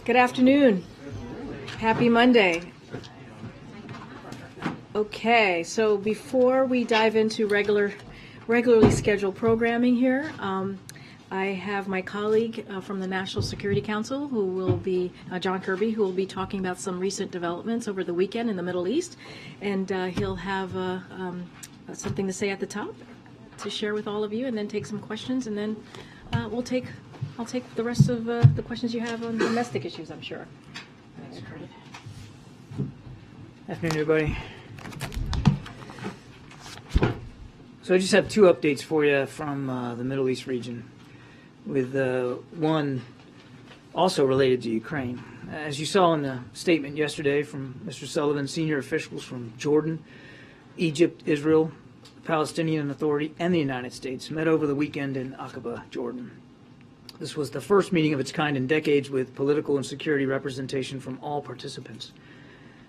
Good afternoon. Happy Monday. Okay, so before we dive into regularly scheduled programming here, I have my colleague from the National Security Council, who will be John Kirby, who will be talking about some recent developments over the weekend in the Middle East, and he'll have something to say at the top to share with all of you, and then take some questions, and then I'll take the rest of the questions you have on domestic issues, I'm sure. Thanks, Karine. Afternoon, everybody. So I just have two updates for you from the Middle East region, with one also related to Ukraine. As you saw in the statement yesterday from Mr. Sullivan, senior officials from Jordan, Egypt, Israel, the Palestinian Authority, and the United States met over the weekend in Aqaba, Jordan. This was the first meeting of its kind in decades with political and security representation from all participants.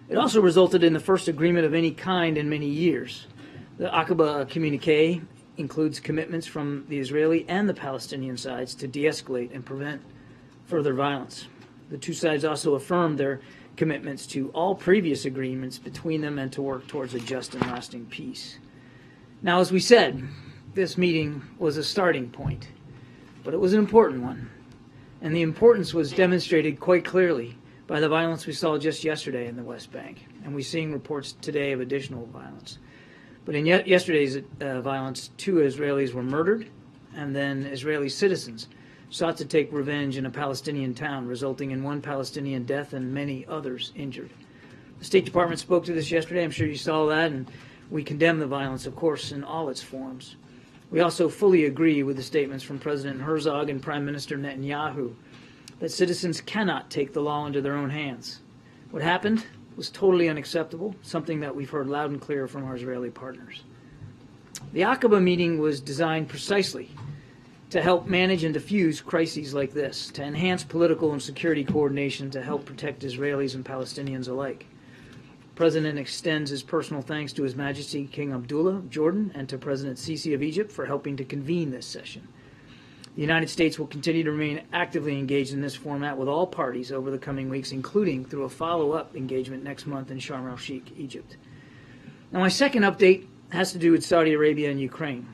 It also resulted in the first agreement of any kind in many years. The Aqaba communique includes commitments from the Israeli and the Palestinian sides to de-escalate and prevent further violence. The two sides also affirmed their commitments to all previous agreements between them and to work towards a just and lasting peace. Now, as we said, this meeting was a starting point, but it was an important one. And the importance was demonstrated quite clearly by the violence we saw just yesterday in the West Bank. And we're seeing reports today of additional violence. But in yesterday's violence, 2 Israelis were murdered, and then Israeli citizens sought to take revenge in a Palestinian town, resulting in 1 Palestinian death and many others injured. The State Department spoke to this yesterday. I'm sure you saw that, and we condemn the violence, of course, in all its forms. We also fully agree with the statements from President Herzog and Prime Minister Netanyahu that citizens cannot take the law into their own hands. What happened was totally unacceptable, something that we've heard loud and clear from our Israeli partners. The Aqaba meeting was designed precisely to help manage and diffuse crises like this, to enhance political and security coordination to help protect Israelis and Palestinians alike. The President extends his personal thanks to His Majesty King Abdullah of Jordan and to President Sisi of Egypt for helping to convene this session. The United States will continue to remain actively engaged in this format with all parties over the coming weeks, including through a follow-up engagement next month in Sharm el-Sheikh, Egypt. Now, my second update has to do with Saudi Arabia and Ukraine.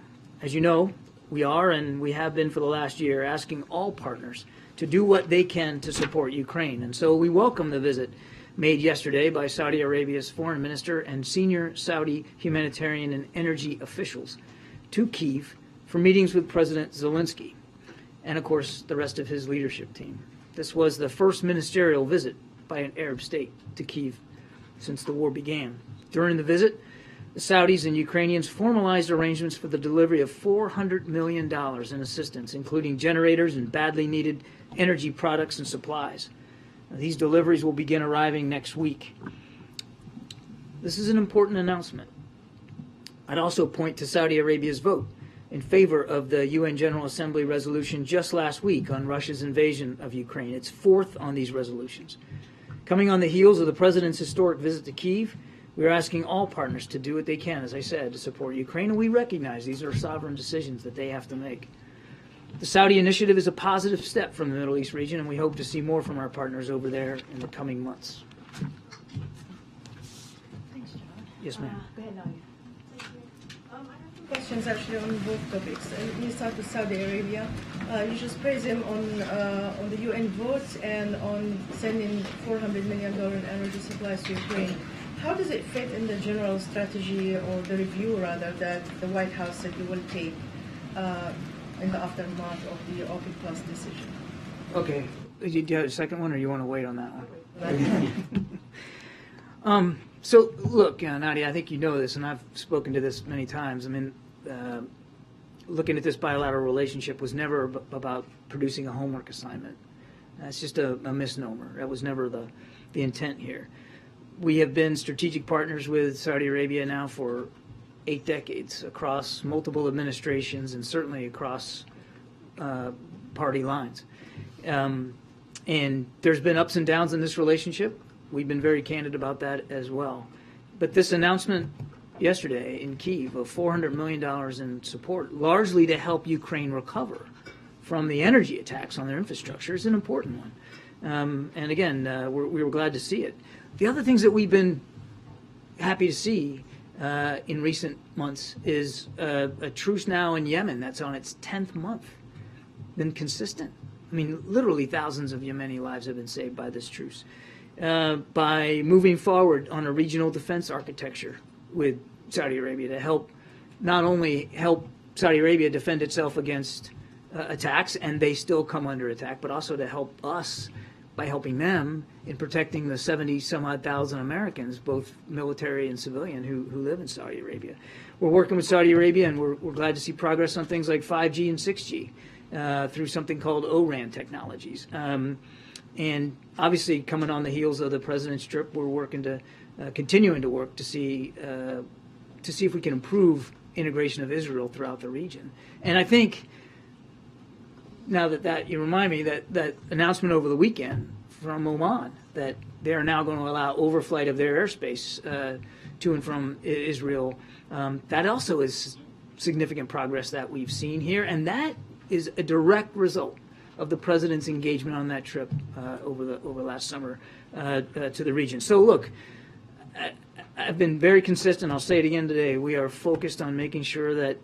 As you know, we are, and we have been for the last year, asking all partners to do what they can to support Ukraine. And so we welcome the visit made yesterday by Saudi Arabia's foreign minister and senior Saudi humanitarian and energy officials to Kyiv for meetings with President Zelensky and, of course, the rest of his leadership team. This was the first ministerial visit by an Arab state to Kyiv since the war began. During the visit, the Saudis and Ukrainians formalized arrangements for the delivery of $400 million in assistance, including generators and badly needed energy products and supplies. Now, these deliveries will begin arriving next week. This is an important announcement. I'd also point to Saudi Arabia's vote in favor of the UN General Assembly resolution just last week on Russia's invasion of Ukraine. It's 4th on these resolutions. Coming on the heels of the President's historic visit to Kyiv, we are asking all partners to do what they can, as I said, to support Ukraine, and we recognize these are sovereign decisions that they have to make. The Saudi initiative is a positive step from the Middle East region, and we hope to see more from our partners over there in the coming months. Thanks, John. Yes, ma'am. Go ahead, Nadia. Questions actually on both topics. We start with Saudi Arabia. You just praise him on the UN votes and on sending $400 million in energy supplies to Ukraine. How does it fit in the general strategy, or the review rather, that the White House said you will take in the aftermath of the OPEC Plus decision? Okay. Do you have a second one, or you want to wait on that one? So, look, Nadia, I think you know this, and I've spoken to this many times. I mean, looking at this bilateral relationship was never about producing a homework assignment. That's just a misnomer. That was never the intent here. We have been strategic partners with Saudi Arabia now for 8 decades, across multiple administrations and certainly across party lines. And there's been ups and downs in this relationship. We've been very candid about that as well. But this announcement yesterday in Kyiv of $400 million in support, largely to help Ukraine recover from the energy attacks on their infrastructure, is an important one. And again, we were glad to see it. The other things that we've been happy to see in recent months is a truce now in Yemen that's on its 10th month. Been consistent. I mean, literally thousands of Yemeni lives have been saved by this truce. By moving forward on a regional defense architecture with Saudi Arabia to help, not only help Saudi Arabia defend itself against attacks, and they still come under attack, but also to help us by helping them in protecting the 70-some-odd thousand Americans, both military and civilian, who live in Saudi Arabia. We're working with Saudi Arabia, and we're glad to see progress on things like 5G and 6G through something called O-RAN technologies. And obviously, coming on the heels of the president's trip, we're working to continuing to work to see if we can improve integration of Israel throughout the region. And I think now that you remind me that announcement over the weekend from Oman that they are now going to allow overflight of their airspace to and from Israel, that also is significant progress that we've seen here, and that is a direct result of the president's engagement on that trip over last summer to the region. So look, I've been very consistent. I'll say it again today. We are focused on making sure that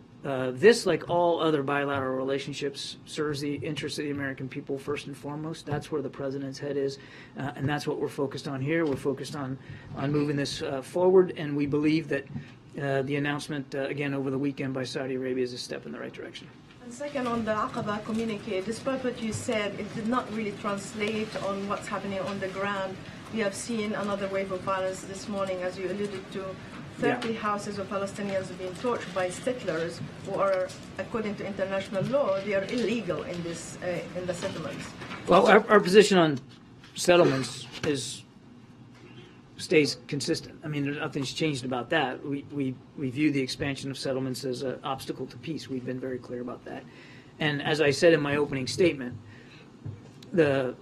this, like all other bilateral relationships, serves the interests of the American people first and foremost. That's where the president's head is, and that's what we're focused on here. We're focused on moving this forward, and we believe that the announcement, again, over the weekend by Saudi Arabia is a step in the right direction. And second, on the Aqaba communique, despite what you said, it did not really translate on what's happening on the ground. We have seen another wave of violence this morning, as you alluded to. 30 houses of Palestinians have been torched by settlers who are, according to international law, they are illegal in this in the settlements. Well, our position on settlements stays consistent. I mean, nothing's changed about that. We view the expansion of settlements as an obstacle to peace. We've been very clear about that. And as I said in my opening statement, the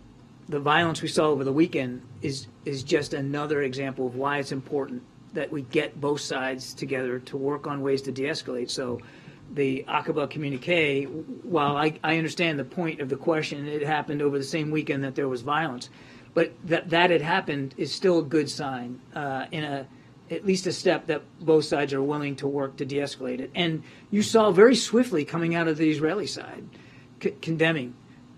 violence we saw over the weekend is just another example of why it's important that we get both sides together to work on ways to de-escalate. So the Aqaba communique, while I understand the point of the question, it happened over the same weekend that there was violence, but that had happened is still a good sign, at least a step that both sides are willing to work to de-escalate it. And you saw very swiftly coming out of the Israeli side, condemning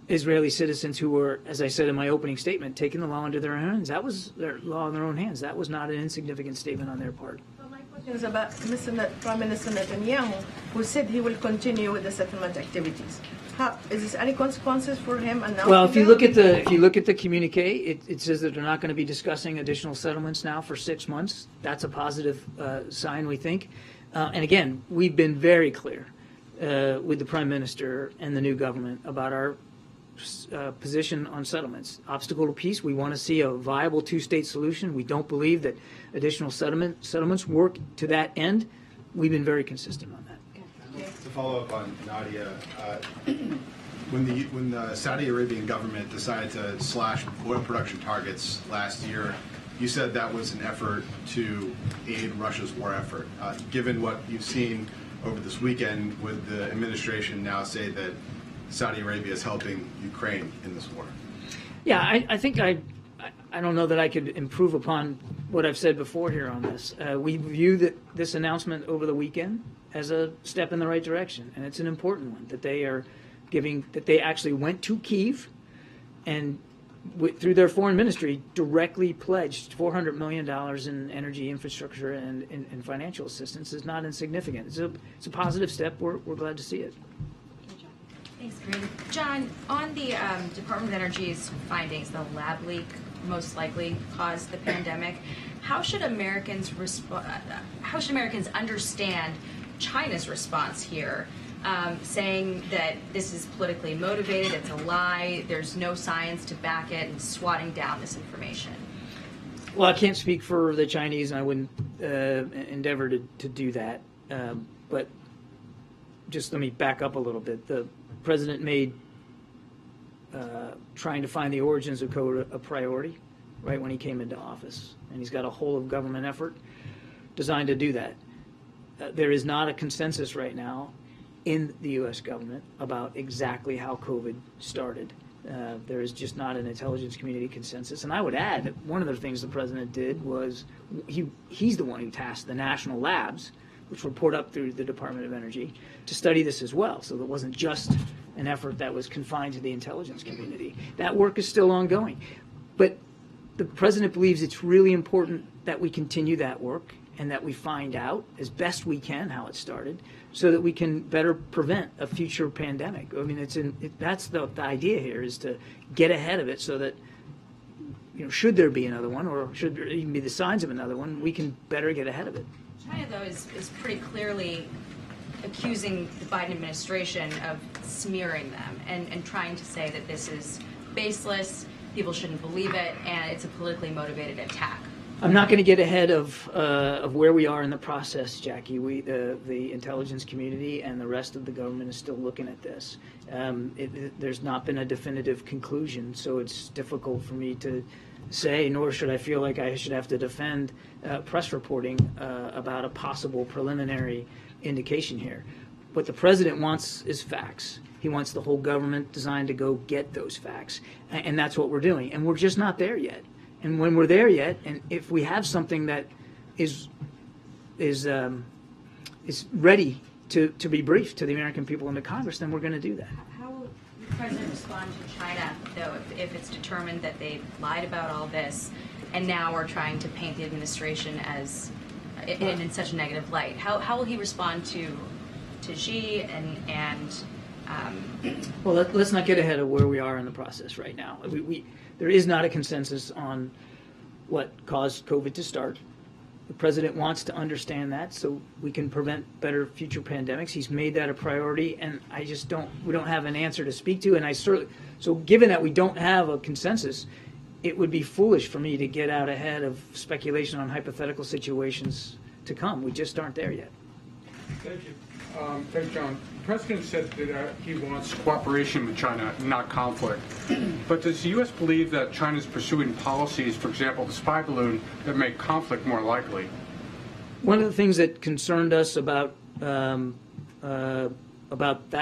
Israeli citizens who were, as I said in my opening statement, taking the law into their own hands. That was their law in their own hands. That was not an insignificant statement on their part. Well, my question is about Prime Minister Netanyahu, who said he will continue with the settlement activities. Is there any consequences for him? Well, if you look at the communique, it says that they're not going to be discussing additional settlements now for 6 months. That's a positive sign, we think. And again, we've been very clear with the Prime Minister and the new government about our position on settlements. Obstacle to peace, we want to see a viable two-state solution. We don't believe that additional settlements work to that end. We've been very consistent on that. To follow up on Nadia, when the Saudi Arabian government decided to slash oil production targets last year, you said that was an effort to aid Russia's war effort. Given what you've seen over this weekend, would the administration now say that Saudi Arabia is helping Ukraine in this war? Yeah, I think I don't know that I could improve upon what I've said before here on this. We view this announcement over the weekend as a step in the right direction, and it's an important one that they are giving, that they actually went to Kyiv and through their foreign ministry directly pledged $400 million in energy infrastructure and financial assistance is not insignificant. It's a positive step. We're glad to see it. Thanks, Karine. John, on the Department of Energy's findings, the lab leak most likely caused the pandemic. How should Americans understand China's response here, saying that this is politically motivated, it's a lie, there's no science to back it, and swatting down this information? Well, I can't speak for the Chinese, and I wouldn't endeavor to do that. But just let me back up a little bit. The president made trying to find the origins of COVID a priority right when he came into office. And he's got a whole of government effort designed to do that. There is not a consensus right now in the U.S. government about exactly how COVID started. There is just not an intelligence community consensus. And I would add that one of the things the president did was he's the one who tasked the national labs, which report up through the Department of Energy, to study this as well. So it wasn't just an effort that was confined to the intelligence community. That work is still ongoing. But the president believes it's really important that we continue that work and that we find out as best we can how it started so that we can better prevent a future pandemic. I mean, that's the idea here, is to get ahead of it so that, should there be another one, or should there even be the signs of another one, we can better get ahead of it. China, though, is pretty clearly accusing the Biden administration of smearing them and trying to say that this is baseless, people shouldn't believe it, and it's a politically motivated attack. I'm not going to get ahead of where we are in the process, Jackie. The intelligence community and the rest of the government is still looking at this. There's not been a definitive conclusion, so it's difficult for me to say, nor should I feel like I should have to defend press reporting about a possible preliminary indication here. What the president wants is facts. He wants the whole government designed to go get those facts, and that's what we're doing. And we're just not there yet. And when we're there yet, and if we have something that is ready to be briefed to the American people and to Congress, then we're going to do that. How will the president respond to China, though, if it's determined that they lied about all this and now are trying to paint the administration as in such a negative light? How will he respond to Xi and Well, let's not get ahead of where we are in the process right now. There is not a consensus on what caused COVID to start. The president wants to understand that so we can prevent better future pandemics. He's made that a priority, and we don't have an answer to speak to. And so given that we don't have a consensus, it would be foolish for me to get out ahead of speculation on hypothetical situations to come. We just aren't there yet. Thank you. Thanks, John. The president said that he wants cooperation with China, not conflict. But does the U.S. believe that China is pursuing policies, for example, the spy balloon, that make conflict more likely? One of the things that concerned us about that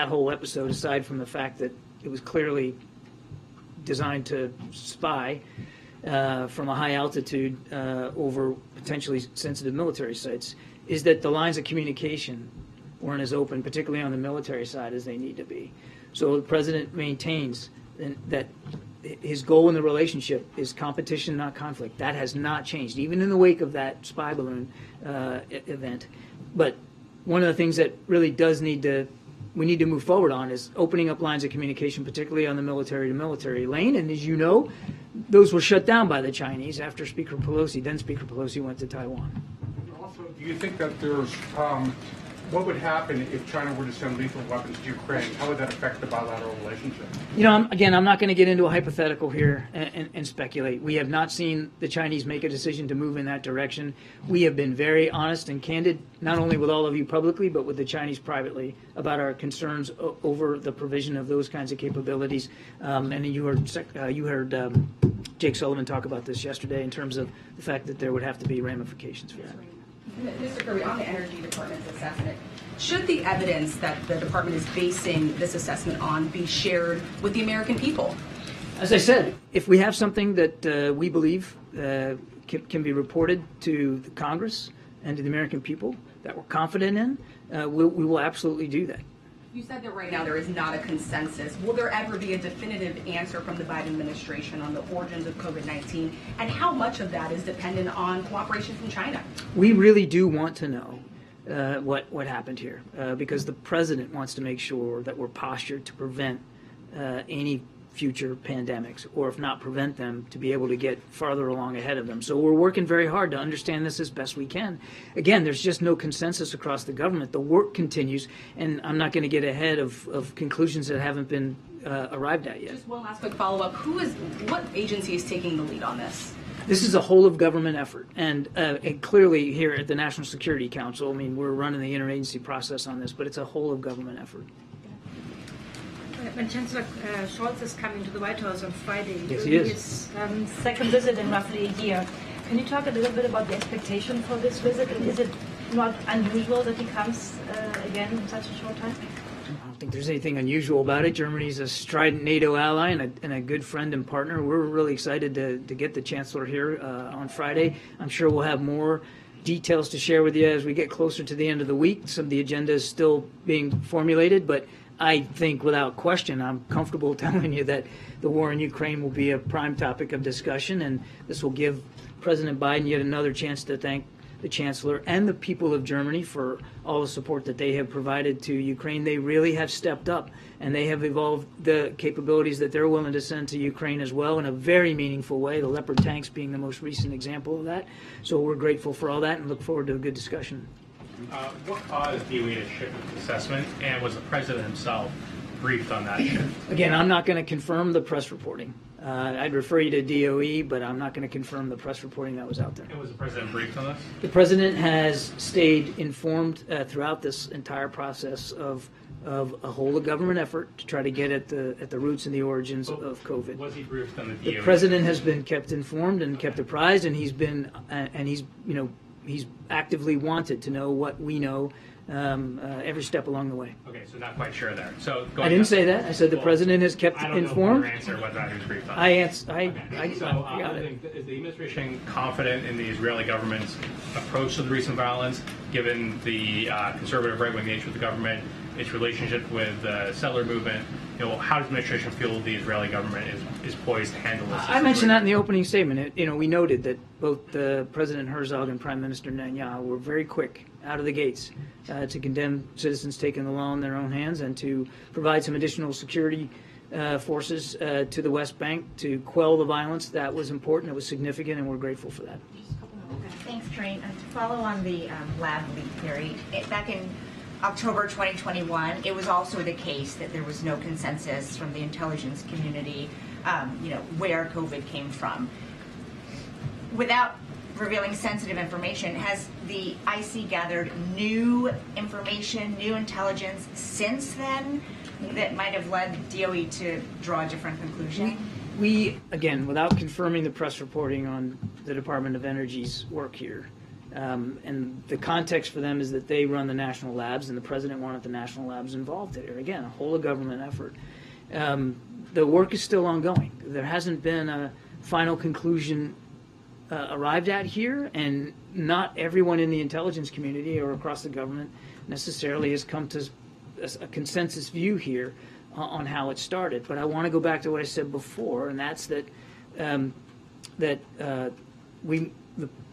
whole episode, aside from the fact that it was clearly designed to spy from a high altitude over potentially sensitive military sites, is that the lines of communication weren't as open, particularly on the military side, as they need to be. So the president maintains that his goal in the relationship is competition, not conflict. That has not changed, even in the wake of that spy balloon event. But one of the things that really we need to move forward on is opening up lines of communication, particularly on the military-to-military lane. And as you know, those were shut down by the Chinese after then Speaker Pelosi went to Taiwan. Also, do you think that there's what would happen if China were to send lethal weapons to Ukraine? How would that affect the bilateral relationship? I'm not going to get into a hypothetical here and speculate. We have not seen the Chinese make a decision to move in that direction. We have been very honest and candid, not only with all of you publicly, but with the Chinese privately, about our concerns over the provision of those kinds of capabilities. And you heard Jake Sullivan talk about this yesterday in terms of the fact that there would have to be ramifications for that. Mr. Kirby, on the Energy Department's assessment, should the evidence that the department is basing this assessment on be shared with the American people? As I said, if we have something that we believe can be reported to the Congress and to the American people that we're confident in, we will absolutely do that. You said that right now there is not a consensus. Will there ever be a definitive answer from the Biden administration on the origins of COVID-19, and how much of that is dependent on cooperation from China? We really do want to know what happened here because the president wants to make sure that we're postured to prevent any future pandemics, or if not prevent them, to be able to get farther along ahead of them. So we're working very hard to understand this as best we can. Again, there's just no consensus across the government. The work continues, and I'm not going to get ahead of conclusions that haven't been arrived at yet. Just one last quick follow-up. What agency is taking the lead on this? This is a whole of government effort, and clearly here at the National Security Council, we're running the interagency process on this, but it's a whole of government effort. When Chancellor Scholz is coming to the White House on Friday, yes, he is. His second visit in roughly a year. Can you talk a little bit about the expectation for this visit? And is it not unusual that he comes again in such a short time? I don't think there's anything unusual about it. Germany's a strident NATO ally and a good friend and partner. We're really excited to get the Chancellor here on Friday. I'm sure we'll have more details to share with you as we get closer to the end of the week. Some of the agenda is still being formulated, but I think without question, I'm comfortable telling you that the war in Ukraine will be a prime topic of discussion, and this will give President Biden yet another chance to thank the Chancellor and the people of Germany for all the support that they have provided to Ukraine. They really have stepped up, and they have evolved the capabilities that they're willing to send to Ukraine as well in a very meaningful way, the Leopard tanks being the most recent example of that. So we're grateful for all that and look forward to a good discussion. What caused DOE to shift its assessment, and was the President himself briefed on that shift? Again, I'm not going to confirm the press reporting. I'd refer you to DOE, but I'm not going to confirm the press reporting that was out there. And was the President briefed on this? The President has stayed informed throughout this entire process of a whole of government effort to try to get at the roots and the origins of COVID. Was he briefed on the The DOE? President has been kept informed and kept apprised, and he's actively wanted to know what we know every step along the way. Okay, so not quite sure there. So I didn't say that. I said the President has kept I don't informed. know if your answer whether or not he was briefed on I it. got it. Is the administration confident in the Israeli government's approach to the recent violence, given the conservative right-wing nature of the government, its relationship with the settler movement? How does the administration feel the Israeli government is poised to handle this? I mentioned that in the opening statement. We noted that both President Herzog and Prime Minister Netanyahu were very quick out of the gates to condemn citizens taking the law in their own hands and to provide some additional security forces to the West Bank to quell the violence. That was important. It was significant, and we're grateful for that. Thanks, Karine. To follow on the lab leak theory, back in October 2021, it was also the case that there was no consensus from the intelligence community, where COVID came from. Without revealing sensitive information, has the IC gathered new information, new intelligence since then that might have led DOE to draw a different conclusion? We, again, without confirming the press reporting on the Department of Energy's work here, and the context for them is that they run the national labs, and the President wanted the national labs involved there. Again, a whole of government effort. The work is still ongoing. There hasn't been a final conclusion arrived at here, and not everyone in the intelligence community or across the government necessarily has come to a consensus view here on how it started. But I want to go back to what I said before, and that's that the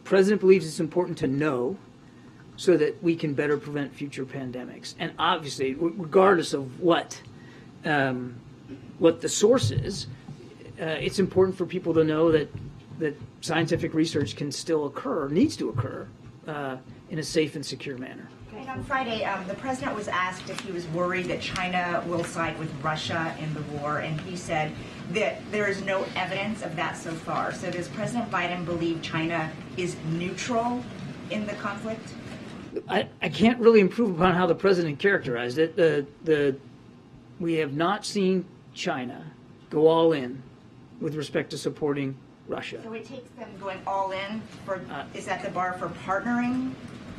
President believes it's important to know so that we can better prevent future pandemics. And obviously, regardless of what the source is, it's important for people to know that scientific research can still occur, needs to occur, in a safe and secure manner. And on Friday, the President was asked if he was worried that China will side with Russia in the war, and he said that there is no evidence of that so far. So does President Biden believe China is neutral in the conflict? I can't really improve upon how the President characterized it. We have not seen China go all in with respect to supporting Russia. So it takes them going all in is that the bar for partnering?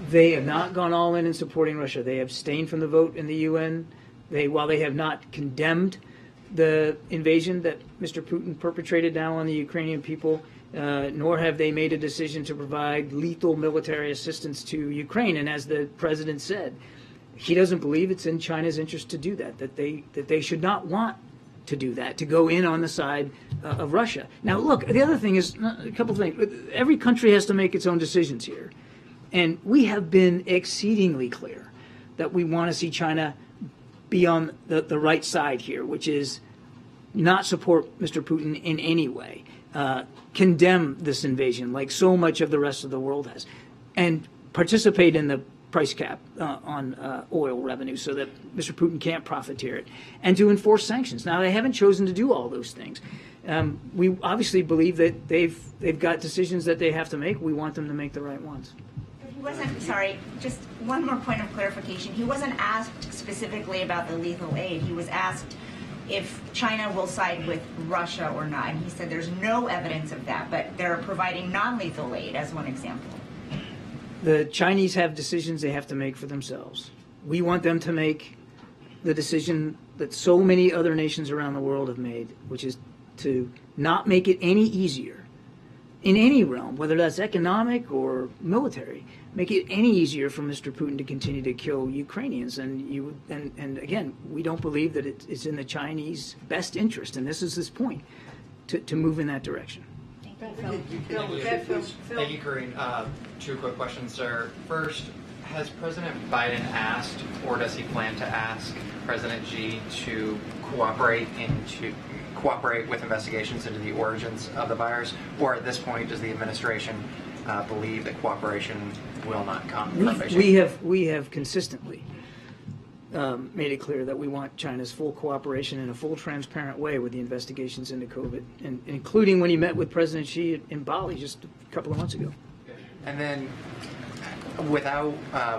They have not gone all in supporting Russia. They abstained from the vote in the UN. While they have not condemned the invasion that Mr. Putin perpetrated now on the Ukrainian people, nor have they made a decision to provide lethal military assistance to Ukraine. And as the President said, he doesn't believe it's in China's interest to do that, that they should not want to do that, to go in on the side of Russia. Now, look, the other thing is a couple of things. Every country has to make its own decisions here. And we have been exceedingly clear that we want to see China be on the right side here, which is not support Mr. Putin in any way, condemn this invasion like so much of the rest of the world has, and participate in the price cap on oil revenue so that Mr. Putin can't profiteer it, and to enforce sanctions. Now, they haven't chosen to do all those things. We obviously believe that they've got decisions that they have to make. We want them to make the right ones. Sorry, just one more point of clarification. He wasn't asked specifically about the lethal aid. He was asked if China will side with Russia or not. And he said there's no evidence of that, but they're providing non-lethal aid as one example. The Chinese have decisions they have to make for themselves. We want them to make the decision that so many other nations around the world have made, which is to not make it any easier in any realm, whether that's economic or military, make it any easier for Mr. Putin to continue to kill Ukrainians. And again, we don't believe that it's in the Chinese best interest, and this is his point, to move in that direction. Thank you, Karine. Two quick questions, sir. First, has President Biden asked, or does he plan to ask, President Xi to cooperate with investigations into the origins of the virus? Or at this point, does the administration believe that cooperation will not come from Beijing? We have consistently made it clear that we want China's full cooperation in a full, transparent way with the investigations into COVID, and including when he met with President Xi in Bali just a couple of months ago. And then, without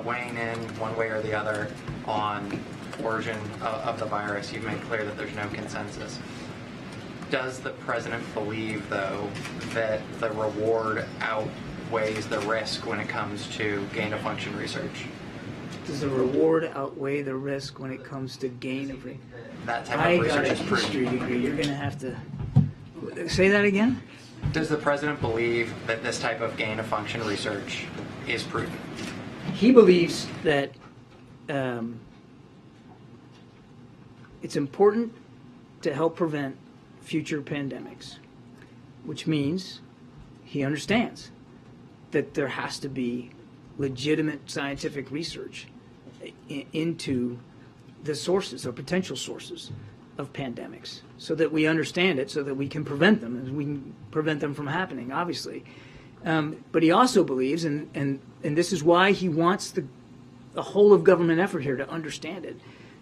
weighing in one way or the other on origin of the virus, you've made clear that there's no consensus. Does the president believe, though, that the reward outweighs the risk when it comes to gain-of-function research? Does the reward outweigh the risk when it comes to gain of research? That type of research is history proven. degree. You're going to have to say that again? Does the president believe that this type of gain-of-function research is proven? He believes that it's important to help prevent future pandemics, which means he understands that there has to be legitimate scientific research into the sources or potential sources of pandemics, so that we understand it, so that we can prevent them, and we can prevent them from happening, obviously. But he also believes, and this is why he wants the whole of government effort here to understand it,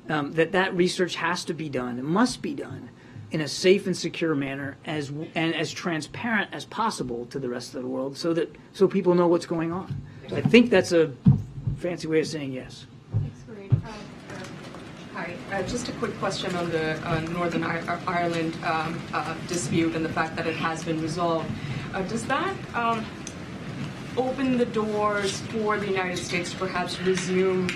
that research has to be done, it must be done in a safe and secure manner, and as transparent as possible to the rest of the world, so people know what's going on. I think that's a fancy way of saying yes. Thanks, Karine. Hi, just a quick question on the Northern Ireland dispute and the fact that it has been resolved. Does that open the doors for the United States to perhaps resume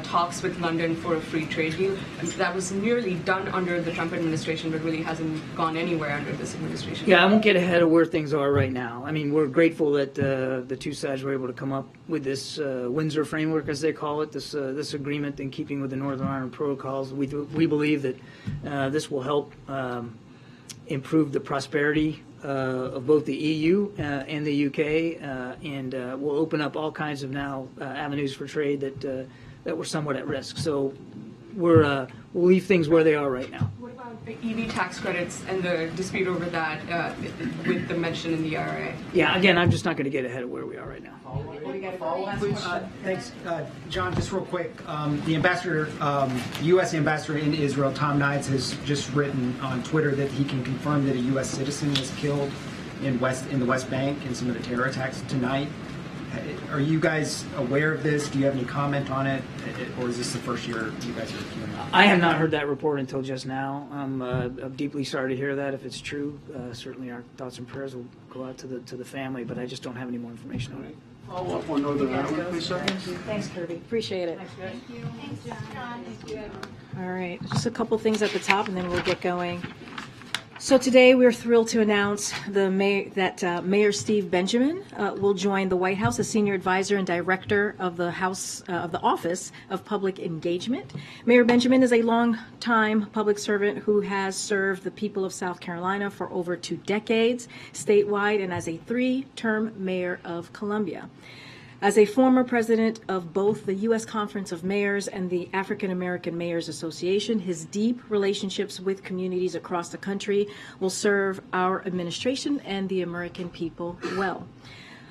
talks with London for a free trade deal? That was nearly done under the Trump administration, but really hasn't gone anywhere under this administration. Yeah, I won't get ahead of where things are right now. I mean, we're grateful that the two sides were able to come up with this Windsor framework, as they call it, this agreement in keeping with the Northern Ireland protocols. We believe that this will help improve the prosperity of both the EU and the UK, and will open up all kinds of now avenues for trade that were somewhat at risk. So we'll leave things where they are right now. What about the EV tax credits and the dispute over that with the mention in the IRA? Yeah, again, I'm just not going to get ahead of where we are right now. Thanks, John. Just real quick, the ambassador, U.S. ambassador in Israel, Tom Nides, has just written on Twitter that he can confirm that a U.S. citizen was killed in the West Bank in some of the terror attacks tonight. Are you guys aware of this? Do you have any comment on it, or is this the first year you guys are hearing it? I have not heard that report until just now. I'm deeply sorry to hear that. If it's true, certainly our thoughts and prayers will go out to the family, but I just don't have any more information on it. Follow up on Northern Ireland, please, sir. Thanks, Kirby. Appreciate it. Thank you. Thanks, John. Thank you. All right, just a couple things at the top, and then we'll get going. So today we're thrilled to announce that Mayor Steve Benjamin will join the White House as Senior Advisor and Director of the Office of Public Engagement. Mayor Benjamin is a long-time public servant who has served the people of South Carolina for over 2 decades statewide and as a 3-term mayor of Columbia. As a former president of both the U.S. Conference of Mayors and the African American Mayors Association, his deep relationships with communities across the country will serve our administration and the American people well.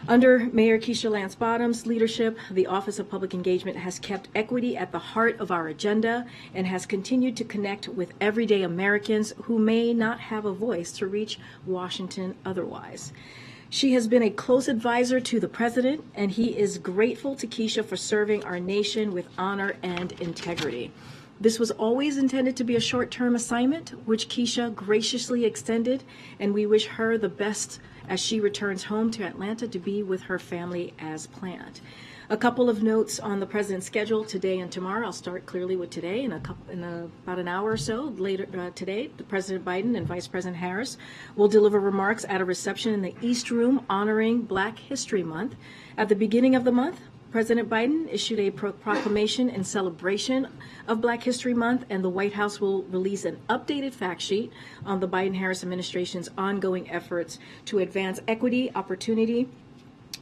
Under Mayor Keisha Lance Bottoms' leadership, the Office of Public Engagement has kept equity at the heart of our agenda and has continued to connect with everyday Americans who may not have a voice to reach Washington otherwise. She has been a close advisor to the president, and he is grateful to Keisha for serving our nation with honor and integrity. This was always intended to be a short-term assignment, which Keisha graciously extended, and we wish her the best as she returns home to Atlanta to be with her family as planned. A couple of notes on the president's schedule today and tomorrow. I'll start clearly with today. In about an hour or so later today, President Biden and Vice President Harris will deliver remarks at a reception in the East Room honoring Black History Month. At the beginning of the month, President Biden issued a proclamation in celebration of Black History Month, and the White House will release an updated fact sheet on the Biden-Harris administration's ongoing efforts to advance equity, opportunity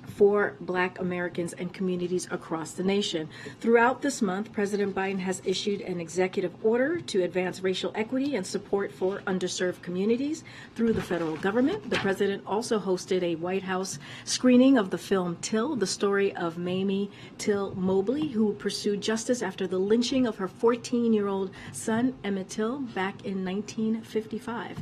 for Black Americans and communities across the nation. Throughout this month, President Biden has issued an executive order to advance racial equity and support for underserved communities through the federal government. The president also hosted a White House screening of the film Till, the story of Mamie Till Mobley, who pursued justice after the lynching of her 14-year-old son, Emmett Till, back in 1955.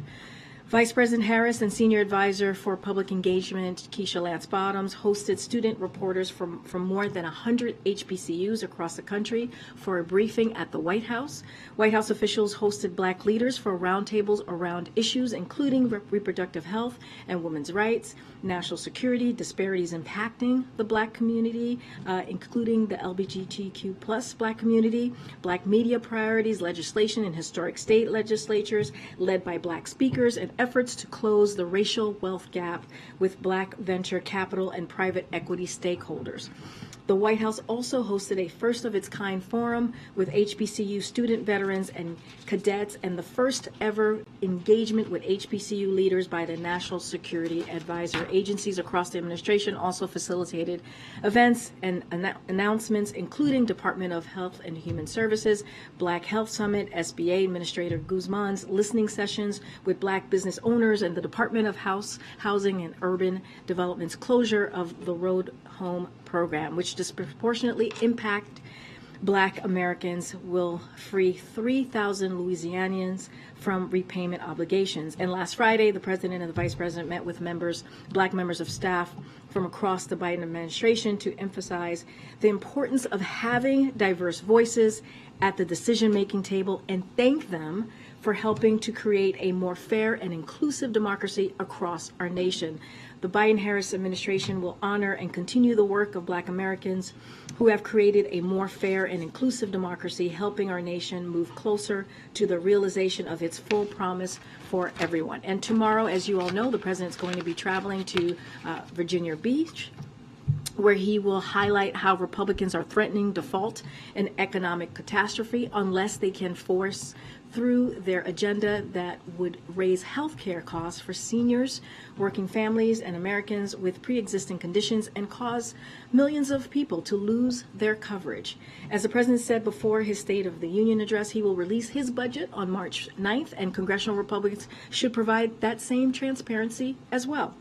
Vice President Harris and Senior Advisor for Public Engagement, Keisha Lance Bottoms, hosted student reporters from more than 100 HBCUs across the country for a briefing at the White House. White House officials hosted Black leaders for roundtables around issues including reproductive health and women's rights, national security, disparities impacting the Black community, including the LGBTQ plus Black community, Black media priorities, legislation in historic state legislatures led by Black speakers, and efforts to close the racial wealth gap with Black venture capital and private equity stakeholders. The White House also hosted a first-of-its-kind forum with HBCU student veterans and cadets, and the first ever engagement with HBCU leaders by the National Security Advisor. Agencies across the administration also facilitated events and announcements, including Department of Health and Human Services, Black Health Summit, SBA Administrator Guzman's listening sessions with Black business owners, and the Department of Housing and Urban Development's closure of the Road Home program, which disproportionately impact Black Americans, will free 3,000 Louisianians from repayment obligations. And last Friday, the President and the Vice President met with Black members of staff from across the Biden administration to emphasize the importance of having diverse voices at the decision-making table and thank them for helping to create a more fair and inclusive democracy across our nation. The Biden-Harris administration will honor and continue the work of Black Americans who have created a more fair and inclusive democracy, helping our nation move closer to the realization of its full promise for everyone. And tomorrow, as you all know, the president's going to be traveling to Virginia Beach, where he will highlight how Republicans are threatening default and economic catastrophe unless they can force through their agenda that would raise health care costs for seniors, working families, and Americans with pre-existing conditions and cause millions of people to lose their coverage. As the president said before his State of the Union address, he will release his budget on March 9th, and congressional Republicans should provide that same transparency as well.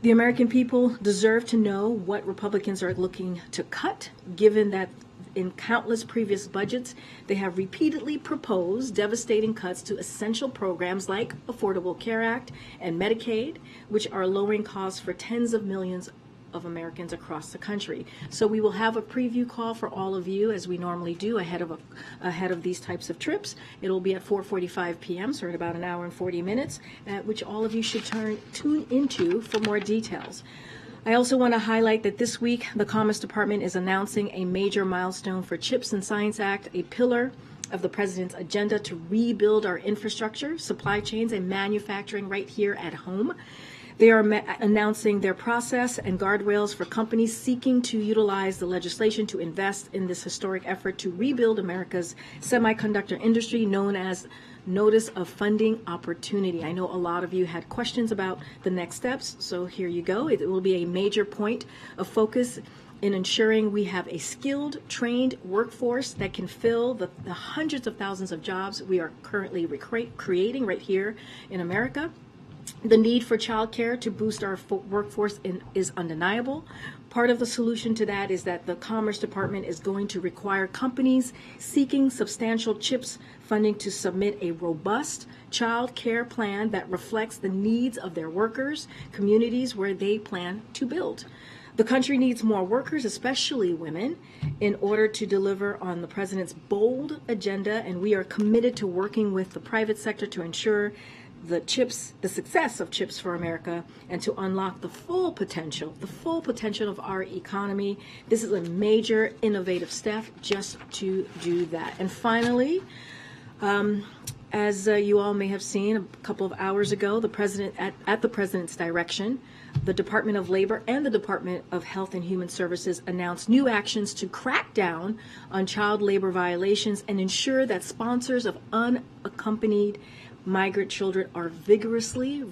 The American people deserve to know what Republicans are looking to cut, given that in countless previous budgets, they have repeatedly proposed devastating cuts to essential programs like Affordable Care Act and Medicaid, which are lowering costs for tens of millions of Americans across the country. So we will have a preview call for all of you, as we normally do ahead of these types of trips. It will be at 4:45 p.m., so in about an hour and 40 minutes, which all of you should tune into for more details. I also want to highlight that this week, the Commerce Department is announcing a major milestone for CHIPS and Science Act, a pillar of the president's agenda to rebuild our infrastructure, supply chains, and manufacturing right here at home. They are announcing their process and guardrails for companies seeking to utilize the legislation to invest in this historic effort to rebuild America's semiconductor industry, known as Notice of Funding Opportunity. I know a lot of you had questions about the next steps, so here you go. It will be a major point of focus in ensuring we have a skilled, trained workforce that can fill the hundreds of thousands of jobs we are currently creating right here in America. The need for childcare to boost our workforce is undeniable. Part of the solution to that is that the Commerce Department is going to require companies seeking substantial CHIPS funding to submit a robust child care plan that reflects the needs of their workers, communities where they plan to build. The country needs more workers, especially women, in order to deliver on the president's bold agenda, and we are committed to working with the private sector to ensure the success of Chips for America, and to unlock the full potential of our economy. This is a major innovative step just to do that. And finally, as you all may have seen a couple of hours ago, the president, at the president's direction, the Department of Labor and the Department of Health and Human Services announced new actions to crack down on child labor violations and ensure that sponsors of unaccompanied migrant children are rigorously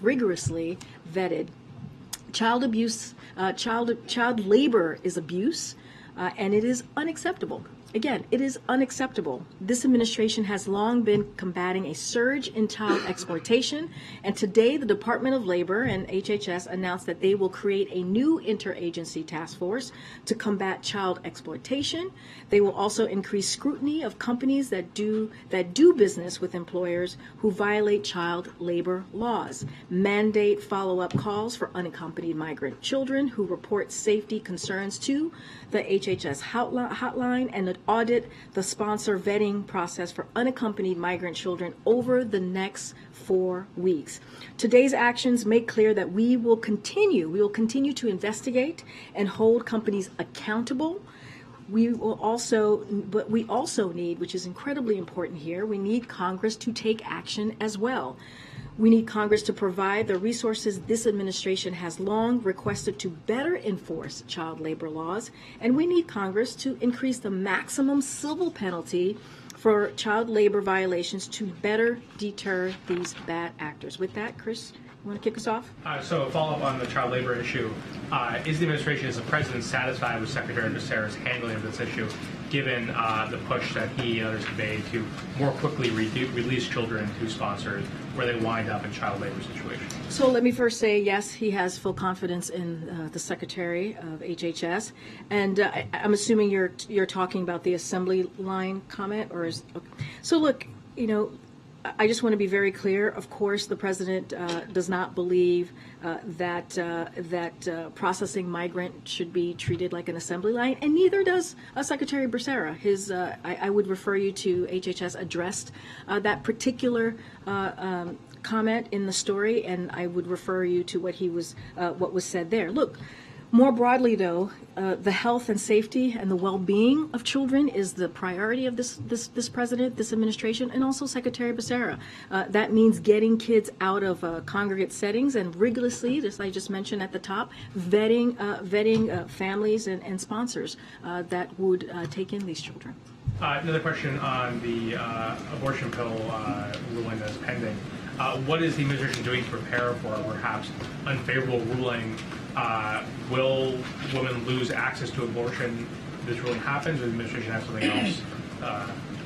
vetted. Child labor is abuse, and it is unacceptable. Again, it is unacceptable. This administration has long been combating a surge in child exploitation, and today the Department of Labor and HHS announced that they will create a new interagency task force to combat child exploitation. They will also increase scrutiny of companies that do business with employers who violate child labor laws, mandate follow-up calls for unaccompanied migrant children who report safety concerns to the HHS hotline, and audit the sponsor vetting process for unaccompanied migrant children over the next 4 weeks. Today's actions make clear that we will continue to investigate and hold companies accountable. We also need, which is incredibly important here, we need Congress to take action as well. We need Congress to provide the resources this administration has long requested to better enforce child labor laws, and we need Congress to increase the maximum civil penalty for child labor violations to better deter these bad actors. With that, Chris, you want to kick us off? So a follow-up on the child labor issue. Is the administration, is the president satisfied with Secretary Becerra's handling of this issue, given the push that he and others have made to more quickly release children to sponsors where they wind up in child labor situations? So let me first say, yes, he has full confidence in the Secretary of HHS, and I'm assuming you're talking about the assembly line comment, or is okay. So look, I just want to be very clear. Of course, the president does not believe that processing migrant should be treated like an assembly line, and neither does Secretary Becerra. I would refer you to HHS addressed that particular comment in the story, and I would refer you to what was said there. Look. More broadly, though, the health and safety and the well-being of children is the priority of this president, this administration, and also Secretary Becerra. That means getting kids out of congregate settings and rigorously, as I just mentioned at the top, vetting families and sponsors that would take in these children. Another question on the abortion pill ruling that's pending. What is the administration doing to prepare for a perhaps unfavorable ruling? Will women lose access to abortion if this ruling happens, or the administration has something else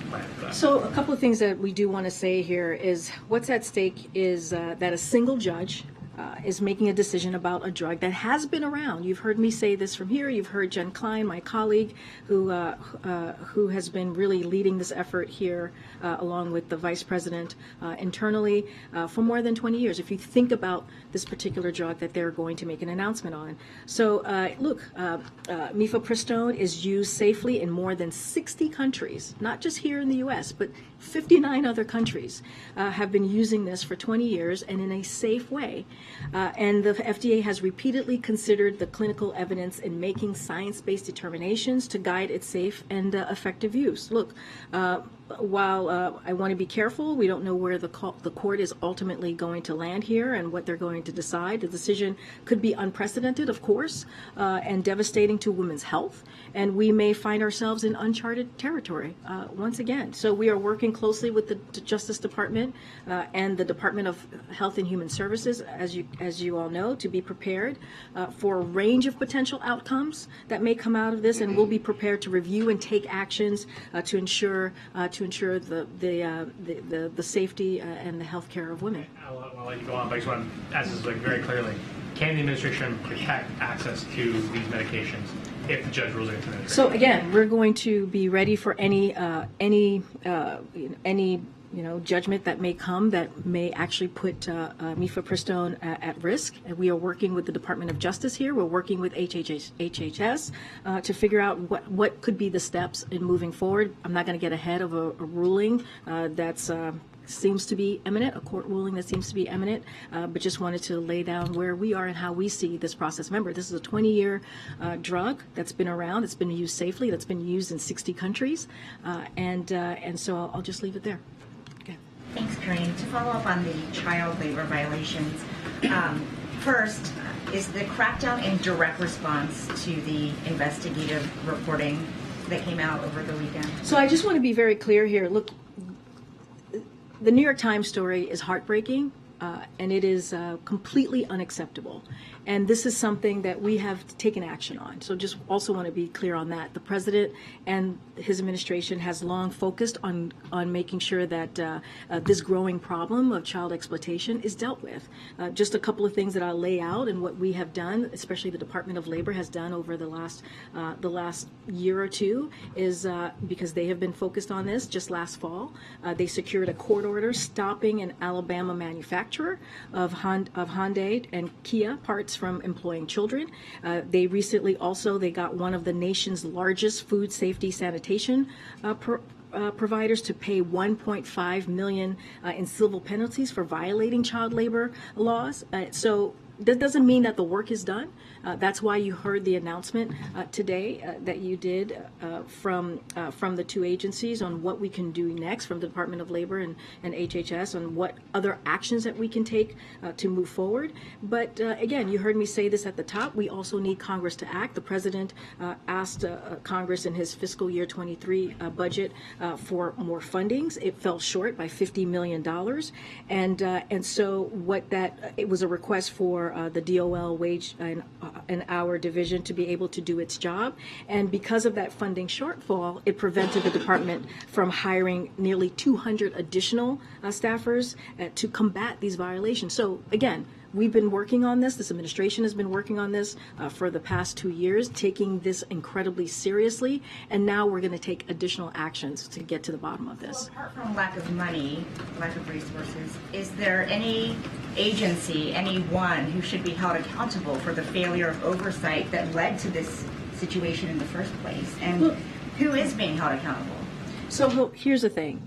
planned for that? So a couple of things that we do want to say here is what's at stake is that a single judge is making a decision about a drug that has been around. You've heard me say this from here. You've heard Jen Klein, my colleague, who has been really leading this effort here, along with the vice president internally for more than 20 years. If you think about this particular drug that they're going to make an announcement on. So look, mifepristone is used safely in more than 60 countries, not just here in the U.S., but 59 other countries have been using this for 20 years and in a safe way. And the FDA has repeatedly considered the clinical evidence in making science-based determinations to guide its safe and effective use. Look, while I want to be careful, we don't know where the court is ultimately going to land here and what they're going to decide. The decision could be unprecedented, of course, and devastating to women's health, and we may find ourselves in uncharted territory once again. So we are working closely with the Justice Department and the Department of Health and Human Services, as you all know, to be prepared for a range of potential outcomes that may come out of this, and we'll be prepared to review and take actions to ensure the safety and the health care of women. I'll let you go on, but I just want to ask this very clearly. Can the administration protect access to these medications if the judge rules against the administration? So again, we're going to be ready for any judgment that may come that may actually put mifepristone at risk. And we are working with the Department of Justice here. We're working with HHS to figure out what could be the steps in moving forward. I'm not going to get ahead of a ruling that's seems to be imminent, a court ruling that seems to be imminent, but just wanted to lay down where we are and how we see this process. Remember, this is a 20-year drug that's been around, that's been used safely, that's been used in 60 countries, and so I'll just leave it there. Okay. Thanks, Karine. To follow up on the child labor violations, first, is the crackdown in direct response to the investigative reporting that came out over the weekend? So I just want to be very clear here. Look, the New York Times story is heartbreaking, and it is completely unacceptable. And this is something that we have taken action on. So just also want to be clear on that. The president and his administration has long focused on making sure that this growing problem of child exploitation is dealt with. Just a couple of things that I'll lay out and what we have done, especially the Department of Labor has done over the last year or two, is because they have been focused on this. Just last fall, they secured a court order stopping an Alabama manufacturer of Hyundai and Kia parts from employing children. They recently they got one of the nation's largest food safety sanitation providers to pay $1.5 million in civil penalties for violating child labor laws. So that doesn't mean that the work is done. That's why you heard the announcement today that you did from the two agencies on what we can do next, from the Department of Labor and HHS, on what other actions that we can take to move forward. But again, you heard me say this at the top. We also need Congress to act. The president asked Congress in his fiscal year 23 budget for more fundings. It fell short by $50 million, and so it was a request for the DOL wage and hour division to be able to do its job. And because of that funding shortfall, it prevented the department from hiring nearly 200 additional staffers to combat these violations. So again, we've been working on this. This administration has been working on this for the past 2 years, taking this incredibly seriously. And now we're going to take additional actions to get to the bottom of this. Well, apart from lack of money, lack of resources, is there any agency, anyone who should be held accountable for the failure of oversight that led to this situation in the first place? And who is being held accountable? So here's the thing.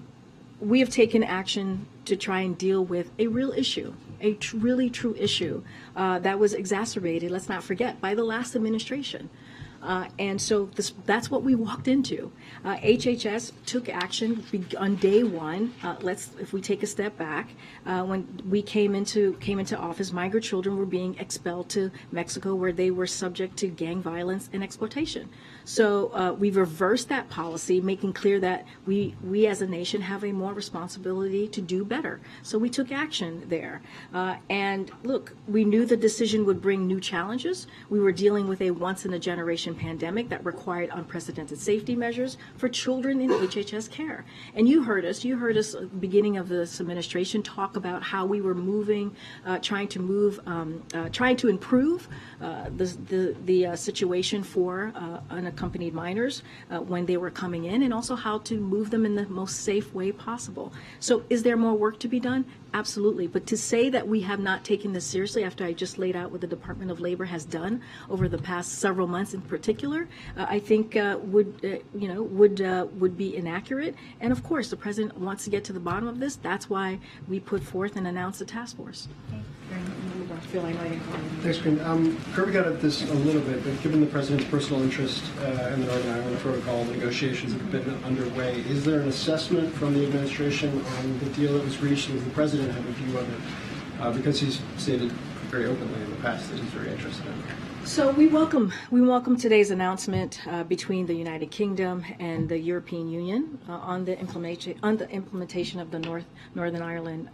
We have taken action to try and deal with a real issue, a really true issue that was exacerbated, let's not forget, by the last administration. And so that's what we walked into. HHS took action on day one. If we take a step back, when we came into office, migrant children were being expelled to Mexico, where they were subject to gang violence and exploitation. So we reversed that policy, making clear that we as a nation have a more responsibility to do better. So we took action there. And look, we knew the decision would bring new challenges. We were dealing with a once-in-a-generation pandemic that required unprecedented safety measures for children in HHS care. And you heard us at the beginning of this administration talk about how we were moving, trying to improve the situation for unaccompanied minors when they were coming in, and also how to move them in the most safe way possible. So is there more work to be done? Absolutely. But to say that we have not taken this seriously after I just laid out what the Department of Labor has done over the past several months in particular, I think would be inaccurate. And of course, the president wants to get to the bottom of this. That's why we put forth and announced a task force. Thanks, Karine. Kirby got at this a little bit, but given the president's personal interest in the Northern Ireland Protocol, the negotiations have been underway. Is there an assessment from the administration on the deal that was reached? Does the president have a view of it? Because he's stated very openly in the past that he's very interested in it. So we welcome today's announcement between the United Kingdom and the European Union on the implementation of the Northern Ireland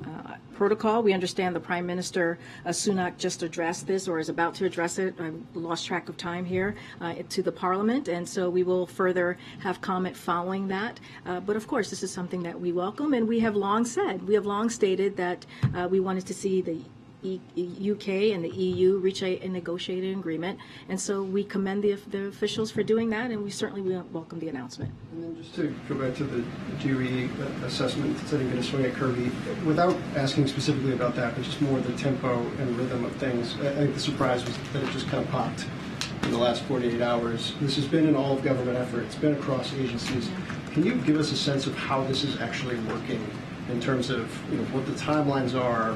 Protocol. We understand the Prime Minister Sunak just addressed this, or is about to address it. I lost track of time here to the Parliament, and so we will further have comment following that. But of course, this is something that we welcome, and we have long stated that we wanted to see the UK and the EU reach a negotiated agreement. And so we commend the officials for doing that, and we certainly welcome the announcement. And then just to go back to the DOE assessment, instead of going to swing at Kirby, without asking specifically about that, but just more the tempo and rhythm of things, I think the surprise was that it just kind of popped in the last 48 hours. This has been an all-of-government effort. It's been across agencies. Can you give us a sense of how this is actually working in terms of what the timelines are,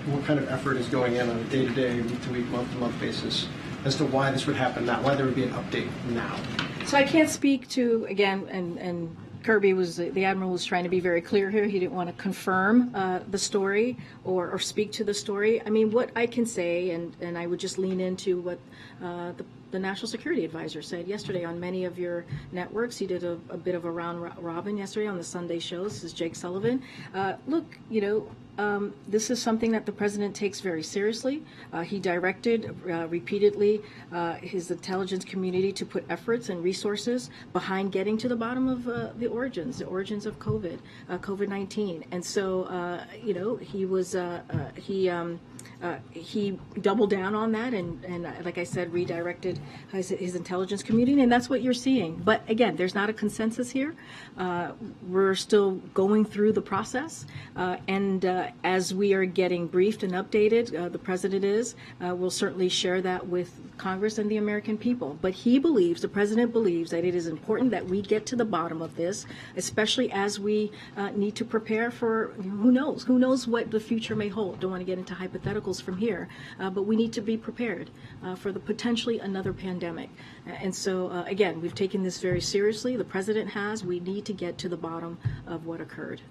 what kind of effort is going in on a day-to-day, week-to-week, month-to-month basis as to why this would happen now, why there would be an update now? So I can't speak to, again, and Kirby the Admiral was trying to be very clear here. He didn't want to confirm the story or speak to the story. I mean, what I can say, and I would just lean into what the National Security Advisor said yesterday on many of your networks. He did a bit of a round robin yesterday on the Sunday shows. This is Jake Sullivan. Look, this is something that the president takes very seriously. He directed repeatedly his intelligence community to put efforts and resources behind getting to the bottom of the origins of COVID-19. And so, he doubled down on that and like I said, redirected his intelligence community, and that's what you're seeing. But again, there's not a consensus here. We're still going through the process, and as we are getting briefed and updated, the president will certainly share that with Congress and the American people. But the president believes that it is important that we get to the bottom of this, especially as we need to prepare for who knows what the future may hold. Don't want to get into hypotheticals from here, but we need to be prepared for the potentially another pandemic. And so again, we've taken this very seriously. The president has. We need to get to the bottom of what occurred.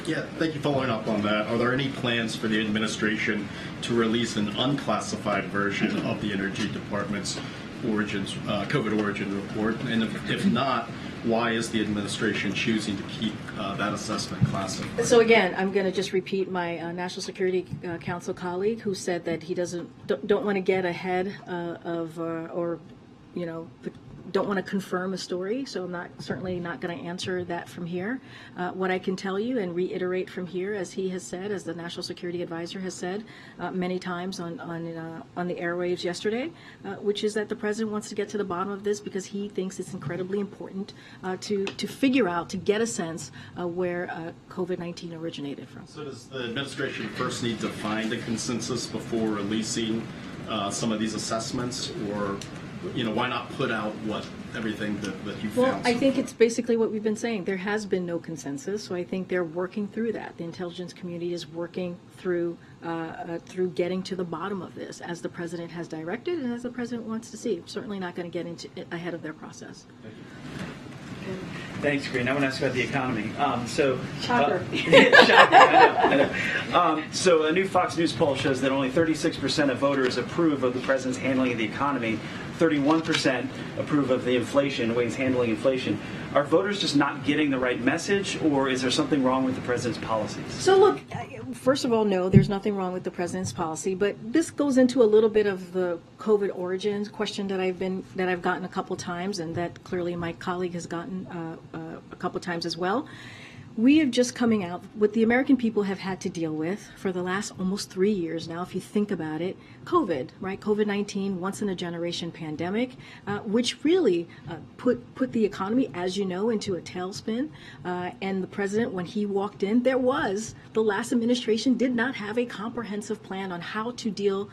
Yeah, thank you. Following up on that, are there any plans for the administration to release an unclassified version of the Energy Department's COVID origin report? And if not, why is the administration choosing to keep that assessment classified? So again, I'm going to just repeat my National Security Council colleague who said that he don't want to get ahead don't want to confirm a story, so I'm certainly not going to answer that from here. What I can tell you and reiterate from here, as he has said, as the National Security Advisor has said many times on the airwaves yesterday, which is that the president wants to get to the bottom of this because he thinks it's incredibly important to figure out, to get a sense where COVID-19 originated from. So does the administration first need to find a consensus before releasing some of these assessments, or why not put out everything that you found? Well, I think it's basically what we've been saying. There has been no consensus, so I think they're working through that. The intelligence community is working through getting to the bottom of this, as the president has directed and as the president wants to see. Certainly not going to get ahead of their process. Thank you. Thanks, Karine. I want to ask about the economy. Shocker. Shocker, I know. So a new Fox News poll shows that only 36% of voters approve of the president's handling of the economy. 31% approve of the inflation, ways handling inflation. Are voters just not getting the right message, or is there something wrong with the president's policies? So look, first of all, no, there's nothing wrong with the president's policy, but this goes into a little bit of the COVID origins question that I've gotten a couple times, and that clearly my colleague has gotten a couple times as well. We are just coming out, what the American people have had to deal with for the last almost 3 years now, if you think about it, COVID, right? COVID-19, once-in-a-generation pandemic, which really put the economy, as you know, into a tailspin. And the president, when he walked in, the last administration did not have a comprehensive plan on how to deal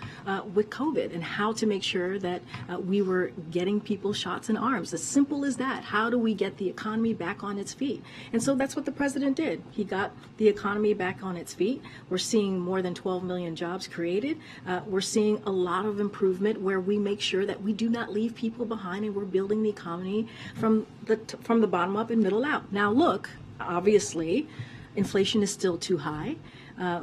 with COVID and how to make sure that we were getting people shots in arms. As simple as that. How do we get the economy back on its feet? And so that's what the president did. He got the economy back on its feet. We're seeing more than 12 million jobs created. We're seeing a lot of improvement where we make sure that we do not leave people behind, and we're building the economy from the bottom up and middle out. Now look, obviously, inflation is still too high.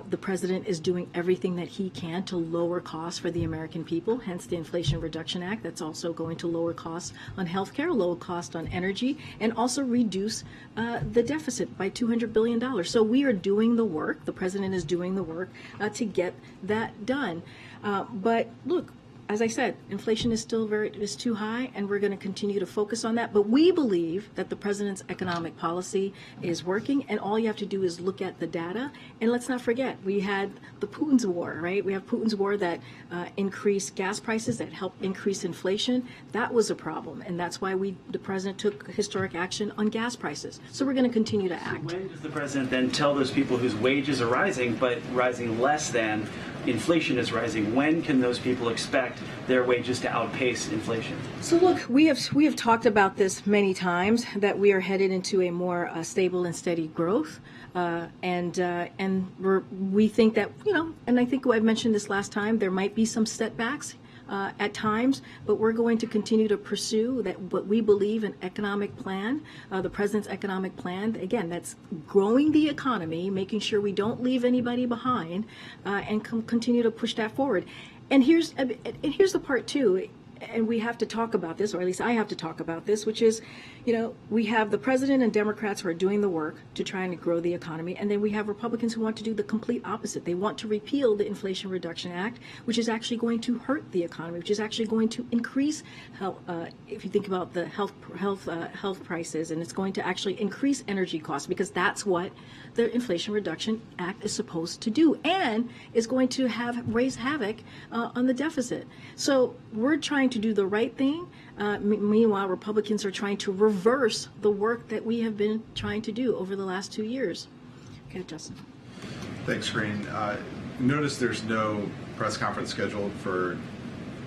The president is doing everything that he can to lower costs for the American people, hence the Inflation Reduction Act. That's also going to lower costs on healthcare, lower cost on energy, and also reduce the deficit by $200 billion. So we are doing the work. The president is doing the work to get that done. But look, as I said, inflation is still is too high, and we're going to continue to focus on that. But we believe that the president's economic policy is working, and all you have to do is look at the data. And let's not forget, we had the Putin's war, right? We have Putin's war that increased gas prices, that helped increase inflation. That was a problem, and that's why the president took historic action on gas prices. So we're going to continue to act. When does the president then tell those people whose wages are rising, but rising less than inflation is rising? When can those people expect their wages to outpace inflation? So look, we have talked about this many times, that we are headed into a more stable and steady growth, and we think that, and I think I've mentioned this last time, there might be some setbacks at times, but we're going to continue to pursue that what we believe an economic plan, the president's economic plan. Again, that's growing the economy, making sure we don't leave anybody behind, and continue to push that forward. And here's the part too, and we have to talk about this, or at least I have to talk about this, which is, we have the president and Democrats who are doing the work to try and grow the economy, and then we have Republicans who want to do the complete opposite. They want to repeal the Inflation Reduction Act, which is actually going to hurt the economy, which is actually going to increase health, if you think about the health prices, and it's going to actually increase energy costs, because that's what the Inflation Reduction Act is supposed to do, and is going to raise havoc on the deficit. So we're trying to do the right thing. Meanwhile, Republicans are trying to reverse the work that we have been trying to do over the last 2 years. Okay, Justin. Thanks, Karine. Notice there's no press conference scheduled for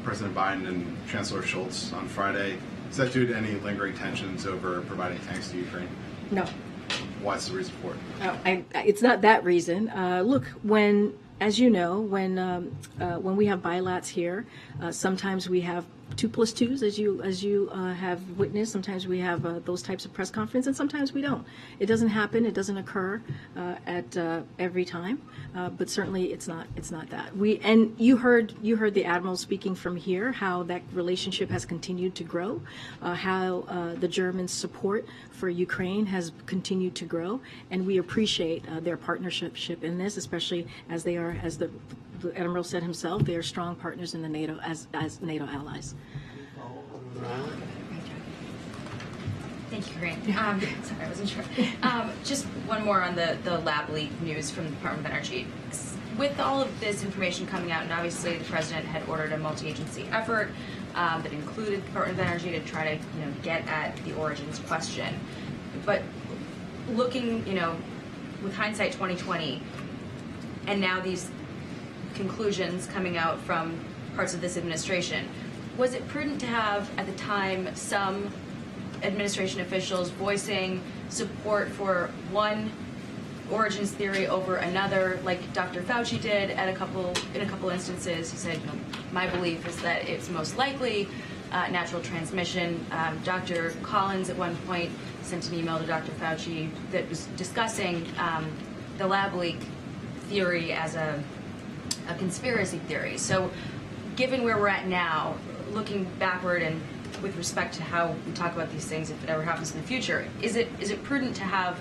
President Biden and Chancellor Scholz on Friday. Is that due to any lingering tensions over providing tanks to Ukraine? No. What's the reason for it? It's not that reason. Look, as you know, when we have bilats here, sometimes we have 2+2s, as you have witnessed. Sometimes we have those types of press conferences, and sometimes we don't. It doesn't happen. It doesn't occur at every time. But certainly, it's not that. And you heard the admiral speaking from here, how that relationship has continued to grow, how the Germans' support for Ukraine has continued to grow, and we appreciate their partnership in this, especially as they are, as the admiral said himself, they are strong partners in the NATO as NATO allies. Thank you, Karine. Sorry, I wasn't sure. Just one more on the lab leak news from the Department of Energy. With all of this information coming out, and obviously the president had ordered a multi-agency effort that included the Department of Energy to try to get at the origins question. But looking, with hindsight 2020, and now these conclusions coming out from parts of this administration, was it prudent to have at the time some administration officials voicing support for one origins theory over another, like Dr. Fauci did in a couple instances? He said, my belief is that it's most likely natural transmission. Dr. Collins at one point sent an email to Dr. Fauci that was discussing the lab leak theory as a conspiracy theory. So given where we're at now, looking backward and with respect to how we talk about these things, if it ever happens in the future, is it prudent to have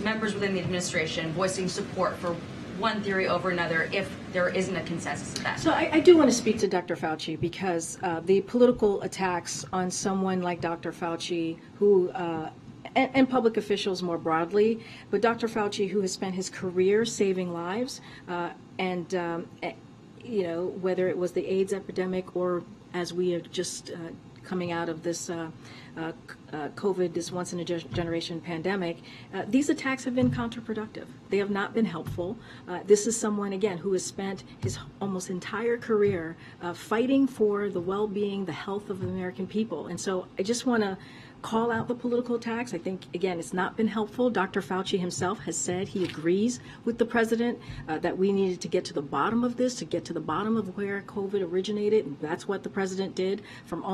members within the administration voicing support for one theory over another if there isn't a consensus of that? So I do want to speak to Dr. Fauci, because the political attacks on someone like Dr. Fauci, who and public officials more broadly, but Dr. Fauci, who has spent his career saving lives, and whether it was the AIDS epidemic or as we are just coming out of this COVID, this once-in-a-generation pandemic, these attacks have been counterproductive. They have not been helpful. This is someone, again, who has spent his almost entire career fighting for the well-being, the health of the American people. And so I just want to call out the political attacks. I think, again, it's not been helpful. Dr. Fauci himself has said he agrees with the president that we needed to get to the bottom of this, to get to the bottom of where COVID originated. And that's what the president did from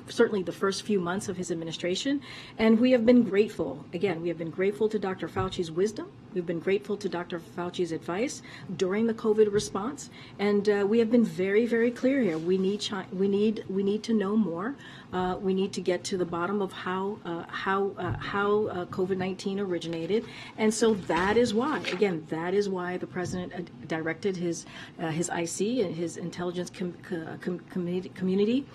certainly the first few months of his administration. And we have been grateful. Again, we have been grateful to Dr. Fauci's wisdom. We've been grateful to Dr. Fauci's advice during the COVID response. And we have been very, very clear here. We need to know more. We need to get to the bottom bottom of how COVID-19 originated, and so that is why, again, that is why the president directed his IC and his intelligence community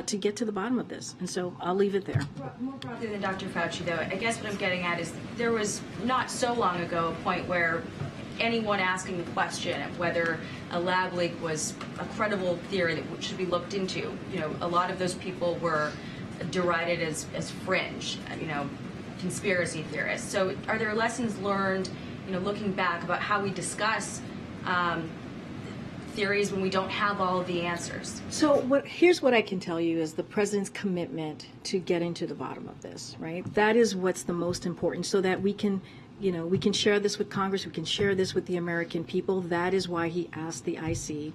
to get to the bottom of this. And so I'll leave it there. More broadly than Dr. Fauci, though, I guess what I'm getting at is there was not so long ago a point where anyone asking the question of whether a lab leak was a credible theory that should be looked into, a lot of those people were derided as fringe, conspiracy theorists. So are there lessons learned, looking back about how we discuss theories when we don't have all of the answers? So here's what I can tell you is the president's commitment to getting to the bottom of this, right? That is what's the most important, so that we can share this with Congress, we can share this with the American people. That is why he asked the IC